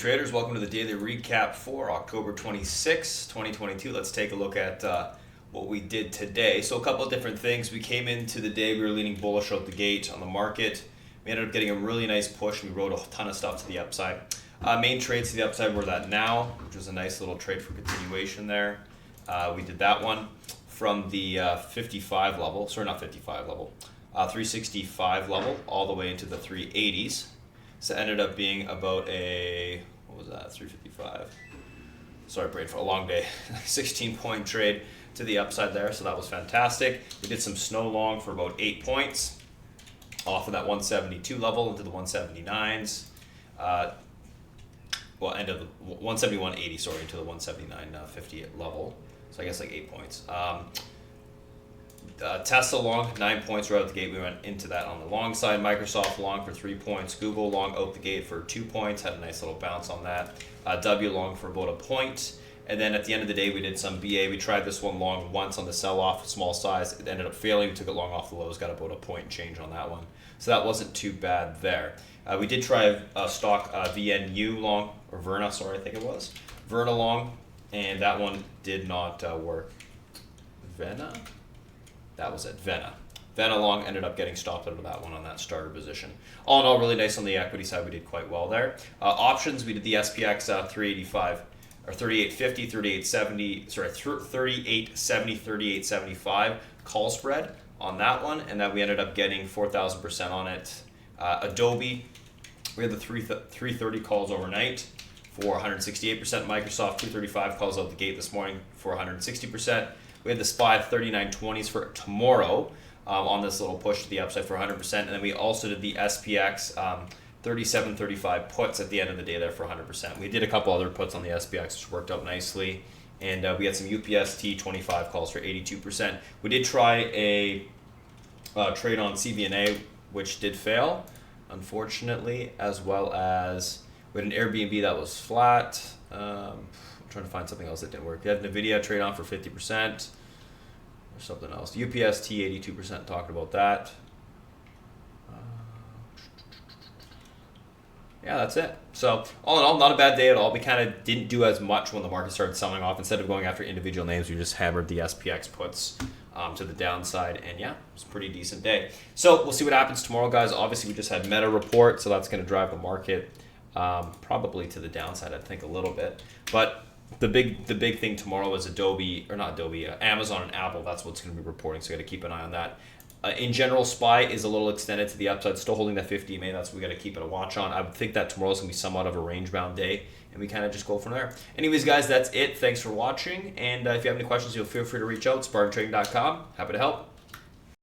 Traders, welcome to the daily recap for October 26, 2022. Let's take a look at what we did today. So a couple of different things. We came into the day, we were leaning bullish out the gate on the market. We ended up getting a really nice push. We rode a ton of stuff to the upside. Main trades to the upside were that now, which was a nice little trade for continuation there. We did that one from the 55 level, sorry, not 55 level, 365 level all the way into the 380s. So it ended up being about a, what was that, 355? Sorry, brain, for a long day. 16-point trade to the upside there, so that was fantastic. We did some snow long for about 8 points off of that 172 level into the 179s. Well, end of the 171.80, sorry, into the 179.50 level. So I guess like 8 points. Tesla long, 9 points right out the gate. We went into that on the long side. Microsoft long for 3 points. Google long out the gate for 2 points. Had a nice little bounce on that. W long for about a point. And then at the end of the day, we did some BA. We tried this one long once on the sell-off, small size. It ended up failing. We took it long off the lows, got about a point and change on that one. So that wasn't too bad there. We did try a stock VNU long, or Verna, sorry, I think it was. Verna long, and that one did not work. Vena? That was it, Vena. Vena long ended up getting stopped out of that one on that starter position. All in all, really nice on the equity side. We did quite well there. Options, we did the SPX 385 or 3850, 3870, sorry, 3870, 3875 call spread on that one, and that we ended up getting 4,000% on it. Adobe, we had the 330 calls overnight for 168%. Microsoft 235 calls out the gate this morning for 160%. We had the SPY 3920s for tomorrow on this little push to the upside for 100%. And then we also did the SPX 3735 puts at the end of the day there for 100%. We did a couple other puts on the SPX, which worked out nicely. And we had some UPST 25 calls for 82%. We did try a trade on CVNA, which did fail, unfortunately, as well as we had an Airbnb that was flat. Trying to find something else that didn't work. We had NVIDIA trade on for 50%. Or something else. UPST 82%, talked about that. Yeah, that's it. So all in all, not a bad day at all. We kind of didn't do as much when the market started selling off. Instead of going after individual names, we just hammered the SPX puts to the downside. And yeah, it was a pretty decent day. So we'll see what happens tomorrow, guys. Obviously, we just had Meta report, so that's going to drive the market probably to the downside, I think, a little bit. But the big thing tomorrow is Adobe, or not Adobe, Amazon and Apple. That's what's going to be reporting, so you got to keep an eye on that. In general, SPY is a little extended to the upside, still holding that 50 EMA. That's what we got to keep it a watch on. I would think that tomorrow's going to be somewhat of a range-bound day, and we kind of just go from there. Anyways, guys, that's it. Thanks for watching, and if you have any questions, feel free to reach out, SpartanTrading.com. Happy to help.